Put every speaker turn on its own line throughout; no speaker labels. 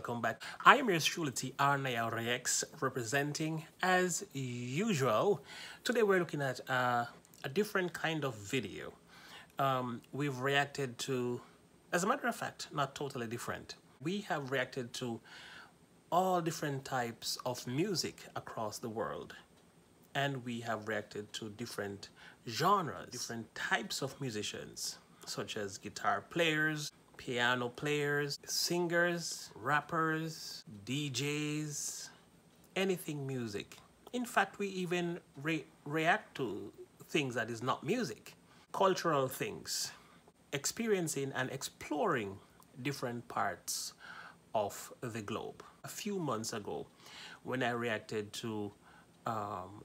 welcome back. I am your truly LARNELL representing as usual. Today we're looking at a different kind of video. We've reacted to, as a matter of fact, not totally different. We have reacted to all different types of music across the world. And we have reacted to different genres, different types of musicians, such as guitar players, piano players, singers, rappers, DJs, anything music. In fact, we even react to things that is not music, cultural things, experiencing and exploring different parts of the globe. A few months ago, when I reacted to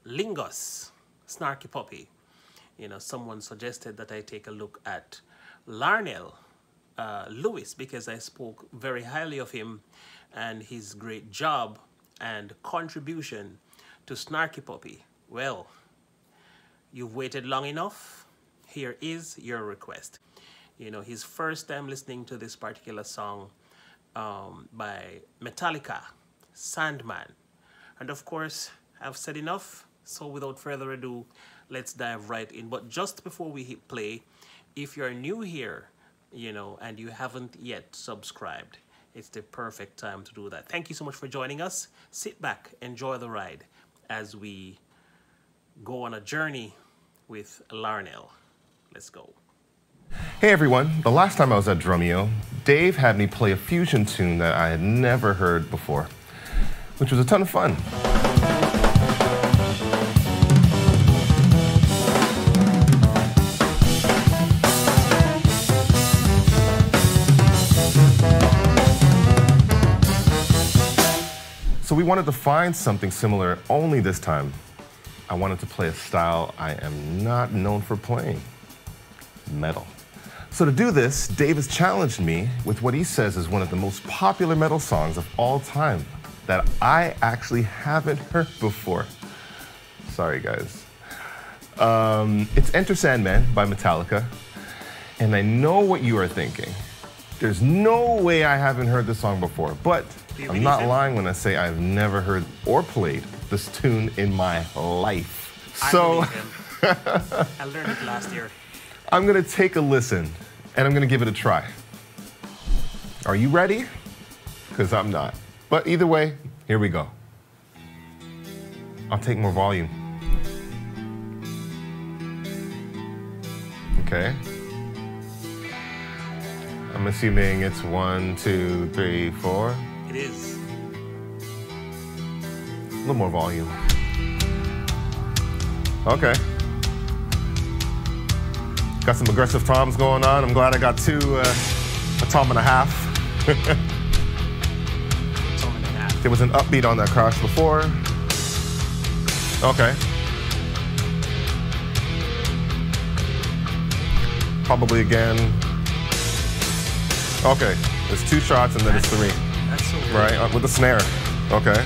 Lingus, Snarky Puppy, someone suggested that I take a look at LARNELL Lewis, because I spoke very highly of him and his great job and contribution to Snarky Puppy. Well, you've waited long enough. Here is your request. His first time listening to this particular song by Metallica, Sandman. And of course, I've said enough, so without further ado, let's dive right in. But just before we hit play, if you're new here, and you haven't yet subscribed, it's the perfect time to do that. Thank you so much for joining us. Sit back, enjoy the ride as we go on a journey with LARNELL. Let's go.
Hey everyone, the last time I was at Drumeo, Dave had me play a fusion tune that I had never heard before, which was a ton of fun. So we wanted to find something similar, only this time I wanted to play a style I am not known for playing, metal. So to do this, Dave has challenged me with what he says is one of the most popular metal songs of all time that I actually haven't heard before. Sorry guys. It's Enter Sandman by Metallica, and I know what you are thinking. There's no way I haven't heard this song before, but I'm not lying when I say I've never heard or played this tune in my life. So
I learned it last year.
I'm gonna take a listen and I'm gonna give it a try. Are you ready? Because I'm not. But either way, here we go. I'll take more volume. Okay. I'm assuming it's 1, 2, 3, 4.
It is.
A little more volume. Okay. Got some aggressive toms going on. I'm glad I got a tom and a half.
Tom and a half.
There was an upbeat on that crash before. Okay. Probably again. Okay, there's 2 shots and then it's 3.
That's so good.
Right, with the snare. Okay.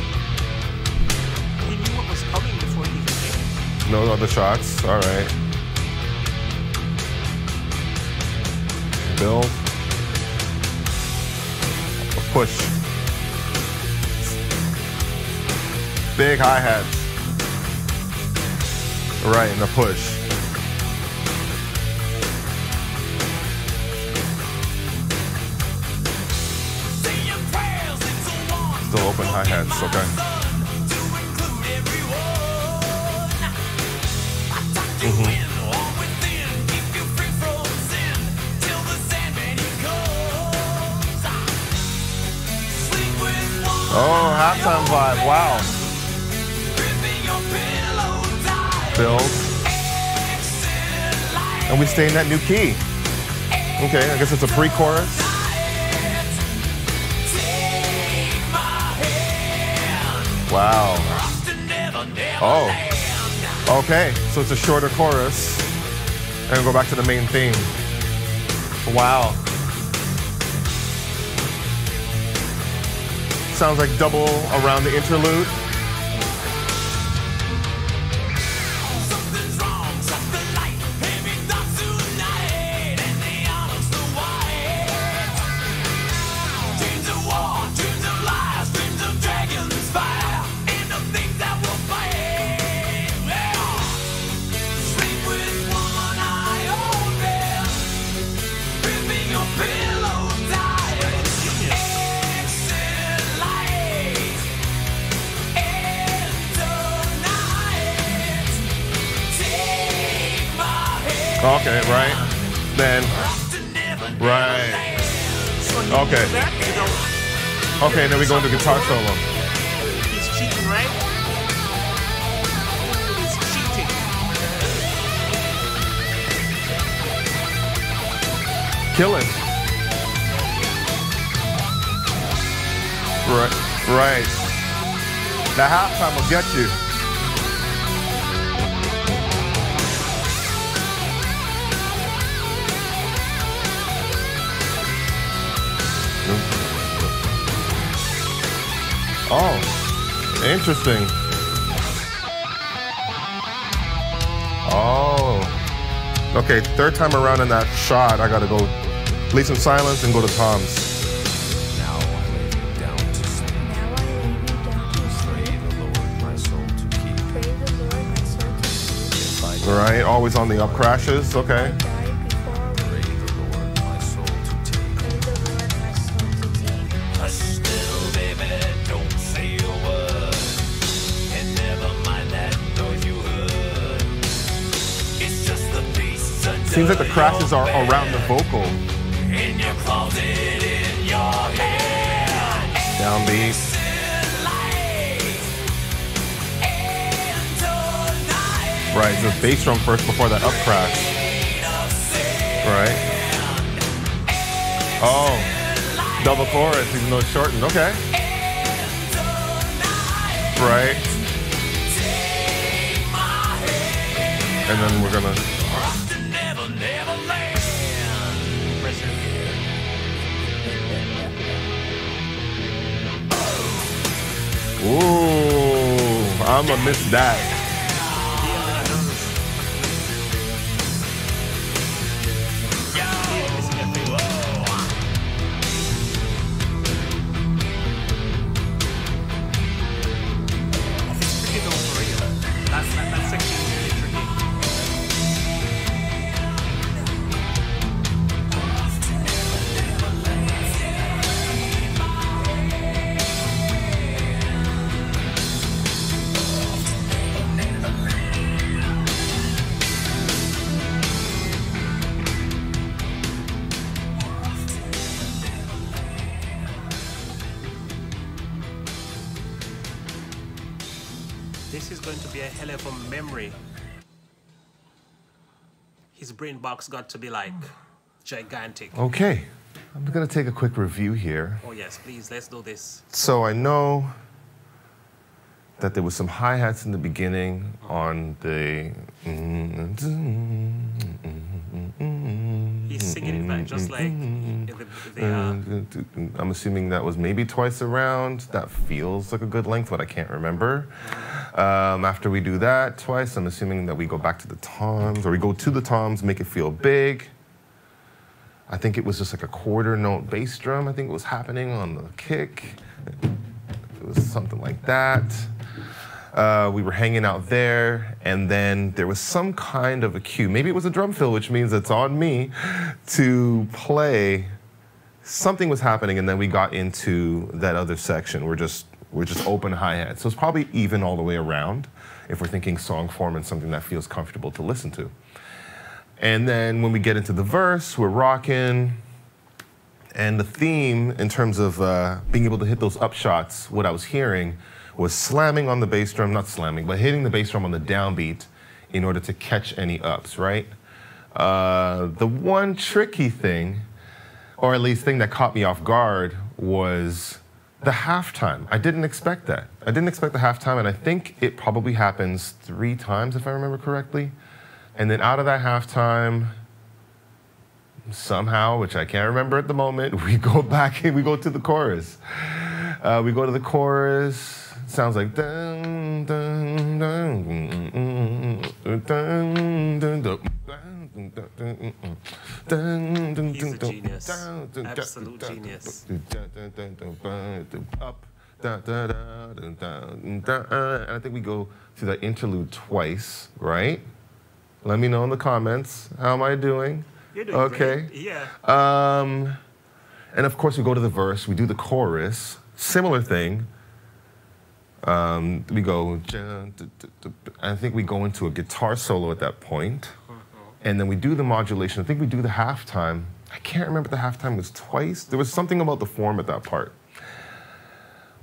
He knew what was coming before he even came.
No other shots, all right. Build. A push. Big hi-hats. Right, and a push. Still open hi-hats, okay. Oh, halftime vibe, wow. Build. And we stay in that new key. Okay, I guess it's a pre-chorus. Wow. Oh. Okay, so it's a shorter chorus. And go back to the main theme. Wow. Sounds like double around the interlude. Okay, right. Then, right. Okay. Okay, then we go into guitar solo.
He's cheating, right? He's cheating.
Killing. Right. The halftime will get you. Oh, interesting. Oh. Okay, third time around in that shot, I gotta go leave some silence and go to Tom's.
Now I lay you down to sleep. Pray the Lord my soul to keep. If I die
Right, always on the up crashes, okay.
pray the Lord my soul to take. Hush still, baby, don't say a word. And never mind that noise you heard. It's just the beast under
Seems like the crashes are
your
around the
bed.
vocal.
In your closet, in your head.
Downbeat. Right, the bass drum first before that up crash. Right. Oh, double chorus, even though it's shortened. Okay. Right. And then we're gonna. Ooh, I'ma miss that.
That section is really tricky. This is going to be a hell of a memory. His brain box got to be like gigantic.
Okay, I'm gonna take a quick review here.
Oh yes, please, let's do this.
So I know that there was some hi-hats in the beginning on the.
He's singing it just like
I'm assuming that was maybe twice around. That feels like a good length, but I can't remember. After we do that twice, I'm assuming that we go back to the toms, or we go to the toms, make it feel big. I think it was just like a quarter note bass drum. I think it was happening on the kick. It was something like that. We were hanging out there, and then there was some kind of a cue. Maybe it was a drum fill, which means it's on me to play. Something was happening, and then we got into that other section. We're just open hi-hat. So it's probably even all the way around if we're thinking song form and something that feels comfortable to listen to. And then when we get into the verse, we're rocking. And the theme, in terms of being able to hit those up shots, what I was hearing was slamming on the bass drum, not slamming, but hitting the bass drum on the downbeat in order to catch any ups, right? The one tricky thing, or at least thing that caught me off guard, was the halftime. I didn't expect that. I didn't expect the halftime, and I think it probably happens 3 times, if I remember correctly. And then out of that halftime, somehow, which I can't remember at the moment, we go back and we go to the chorus. We go to the chorus. It sounds like dun, dun, dun, dun, dun, dun,
he's a genius. Absolute genius.
Up, and I think we go to the interlude twice, right? Let me know in the comments. How am I doing?
You're doing
okay.
great. Yeah.
And of course, we go to the verse. We do the chorus. Similar thing. We go. I think we go into a guitar solo at that point. And then we do the modulation. I think we do the halftime. I can't remember if the halftime was twice. There was something about the form at that part.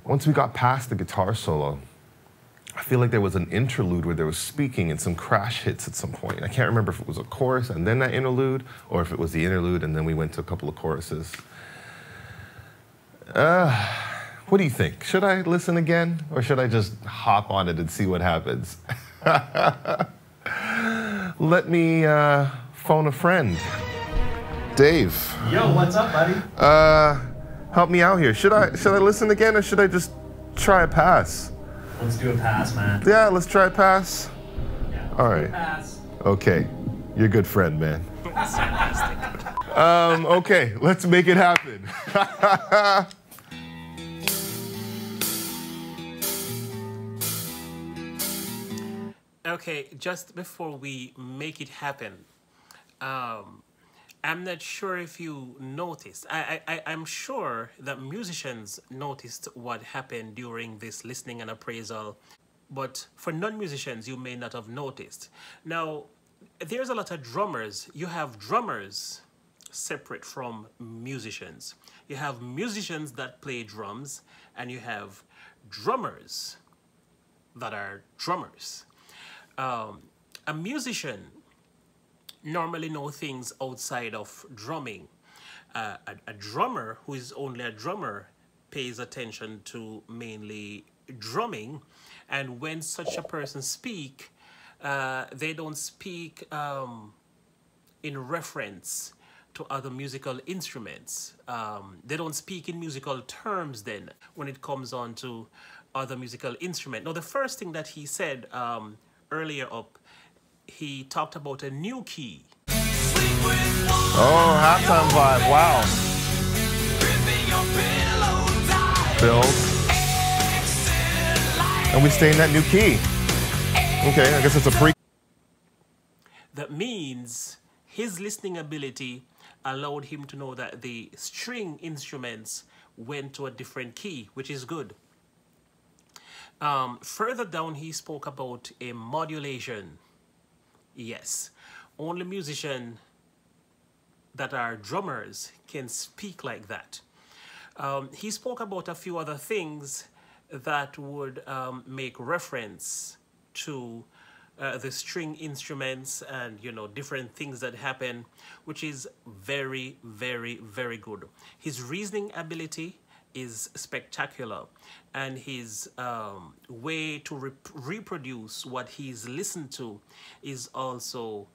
Once we got past the guitar solo, I feel like there was an interlude where there was speaking and some crash hits at some point. I can't remember if it was a chorus and then that interlude, or if it was the interlude and then we went to a couple of choruses. What do you think? Should I listen again, or should I just hop on it and see what happens? Let me phone a friend. Dave.
Yo, what's up, buddy?
Help me out here. Should I listen again, or should I just try a pass?
Let's do a pass, man.
Yeah, let's try a pass.
Yeah,
All right.
pass.
Okay. You're a good friend, man. Okay, let's make it happen.
Okay, just before we make it happen, I'm not sure if you noticed. I'm sure that musicians noticed what happened during this listening and appraisal, but for non-musicians, you may not have noticed. Now, there's a lot of drummers. You have drummers separate from musicians. You have musicians that play drums, and you have drummers that are drummers. A musician normally know things outside of drumming. A drummer who is only a drummer pays attention to mainly drumming, and when such a person speak, they don't speak in reference to other musical instruments. They don't speak in musical terms then when it comes on to other musical instruments. Now, the first thing that he said earlier up, he talked about a new key.
Oh, halftime vibe, wow. Build. And we stay in that new key. Okay, I guess it's a pre.
That means his listening ability allowed him to know that the string instruments went to a different key, which is good. Further down, he spoke about a modulation. Yes, only musicians that are drummers can speak like that. He spoke about a few other things that would make reference to the string instruments and, you know, different things that happen, which is very, very, very good. His reasoning ability is spectacular, and his way to reproduce what he's listened to is also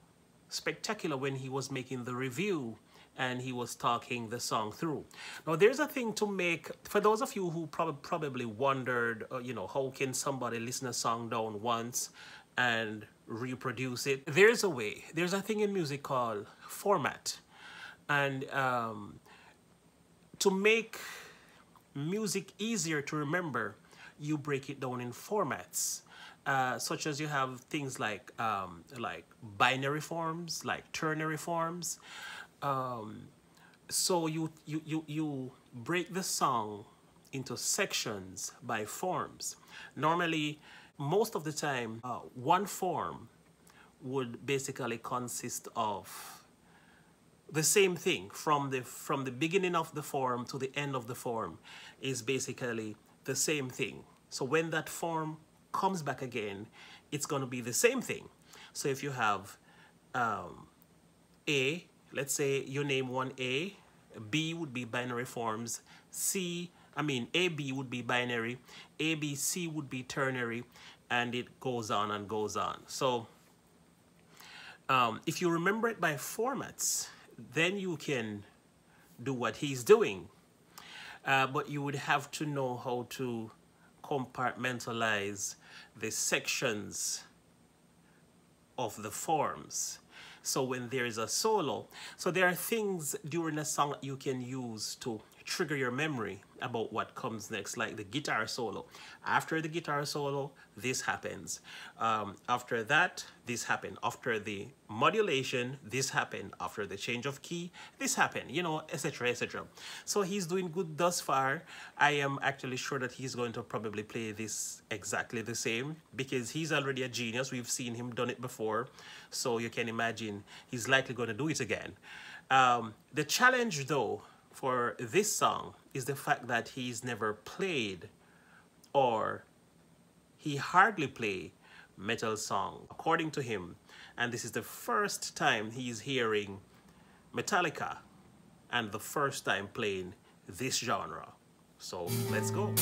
spectacular when he was making the review and he was talking the song through. Now, there's a thing to make, for those of you who probably wondered, you know, how can somebody listen a song down once and reproduce it? There's a way. There's a thing in music called format. And to make music easier to remember, you break it down in formats, such as you have things like binary forms, like ternary forms. So you break the song into sections by forms. Normally, most of the time, one form would basically consist of the same thing. From the beginning of the form to the end of the form is basically the same thing. So when that form comes back again, it's going to be the same thing. So if you have A, let's say you name one A, B would be binary forms, AB would be binary, ABC would be ternary, and it goes on and goes on. So if you remember it by formats, then you can do what he's doing. But you would have to know how to compartmentalize the sections of the forms. So when there is a solo, so there are things during a song that you can use to trigger your memory about what comes next, like the guitar solo. After the guitar solo, this happens. After that, this happened. After the modulation, this happened. After the change of key, this happened, you know, etc., etc. So he's doing good thus far. I am actually sure that he's going to probably play this exactly the same because he's already a genius. We've seen him done it before. So you can imagine he's likely going to do it again. The challenge, though, for this song is the fact that he's never played, or he hardly play, metal song, according to him. And this is the first time he's hearing Metallica and the first time playing this genre. So let's go.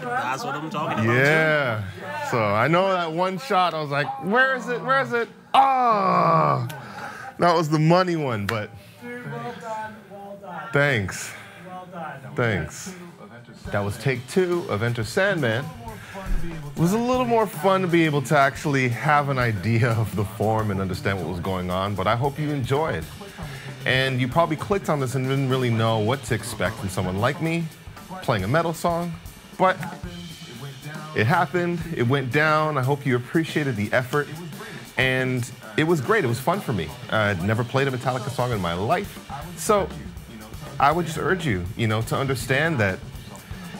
That's what I'm talking about.
Yeah. So I know that one shot, I was like, where is it? Where is it? Ah, that was the money one, but
Dude, well done.
thanks.
Well done.
Thanks. That was take 2 of Enter Sandman. It was a little more fun to be able to actually have an idea of the form and understand what was going on, but I hope you enjoyed. And you probably clicked on this and didn't really know what to expect from someone like me playing a metal song, but it happened, it went down. I hope you appreciated the effort, and it was great. It was fun for me. I'd never played a Metallica song in my life, so I would just urge you, to understand that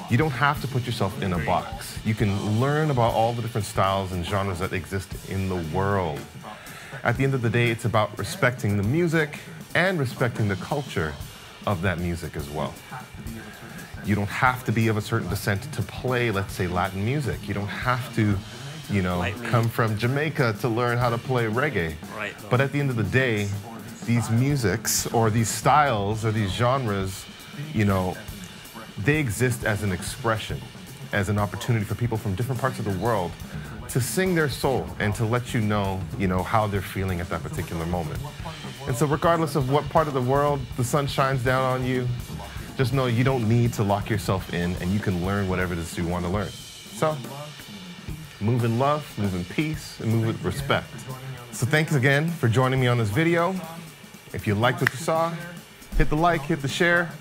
you don't have to put yourself in a box. You can learn about all the different styles and genres that exist in the world. At the end of the day, it's about respecting the music and respecting the culture of that music as well. You don't have to be of a certain descent to play, let's say, Latin music. You don't have to, come from Jamaica to learn how to play reggae.
Right.
But at the end of the day, these musics or these styles or these genres, they exist as an expression, as an opportunity for people from different parts of the world to sing their soul and to let you know, how they're feeling at that particular moment. And so regardless of what part of the world the sun shines down on you, just know you don't need to lock yourself in, and you can learn whatever it is you want to learn. So, move in love, move in peace, and move with respect. So thanks again for joining me on this video. If you liked what you saw, hit the like, hit the share,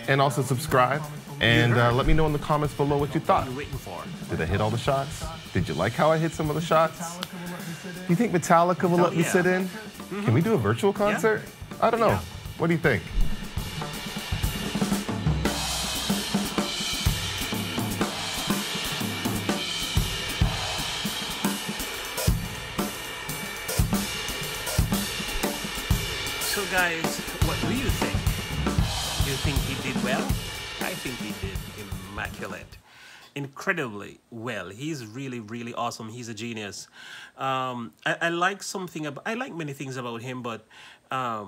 and also subscribe. And let me know in the comments below what you thought.
What are you waiting for?
Did I hit all the shots? Did you like how I hit some of the shots? Do you think Metallica will let me sit in? Can we do a virtual concert? I don't know.
Yeah.
What do you think?
So guys, what do you think? Do you think he did well? I think he did immaculate. Incredibly well. He's really, really awesome. He's a genius. I like something about, I like many things about him, but I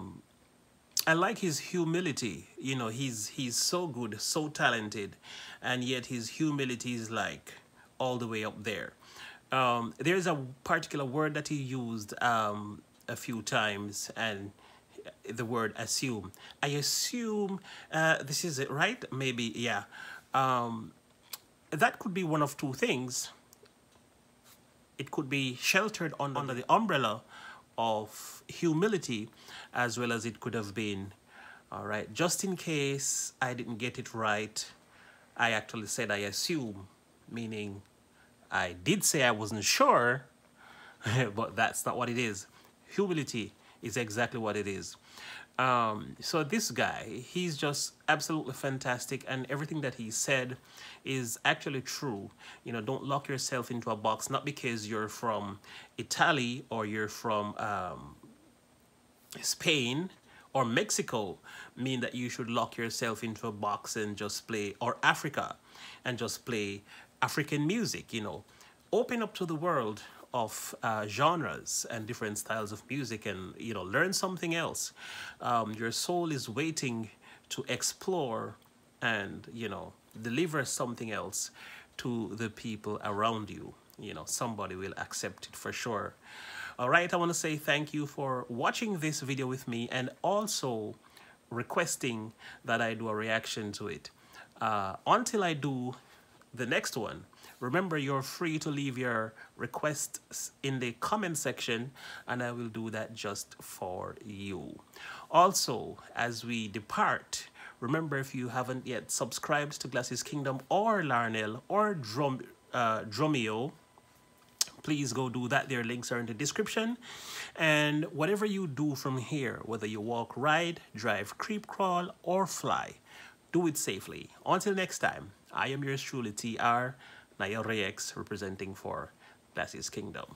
like his humility. He's so good, so talented, and yet his humility is like all the way up there. There's a particular word that he used a few times, and the word assume. I assume this is it, right? Maybe, yeah. That could be one of two things. It could be sheltered under the umbrella of humility, as well as it could have been, all right, just in case I didn't get it right, I actually said I assume, meaning I did say I wasn't sure, but that's not what it is. Humility is exactly what it is. So this guy, he's just absolutely fantastic, and everything that he said is actually true. Don't lock yourself into a box, not because you're from Italy or you're from Spain or Mexico, mean that you should lock yourself into a box and just play, or Africa, and just play African music. Open up to the world of genres and different styles of music, and learn something else. Your soul is waiting to explore and deliver something else to the people around you. Somebody will accept it for sure. All right, I want to say thank you for watching this video with me, and also requesting that I do a reaction to it. Until I do the next one, remember, you're free to leave your requests in the comment section, and I will do that just for you. Also, as we depart, remember, if you haven't yet subscribed to Glasses Kingdom or LARNELL or Dromeo, please go do that. Their links are in the description. And whatever you do from here, whether you walk, ride, drive, creep, crawl, or fly, do it safely. Until next time, I am yours truly, TR Nail representing for Glasses Kingdom.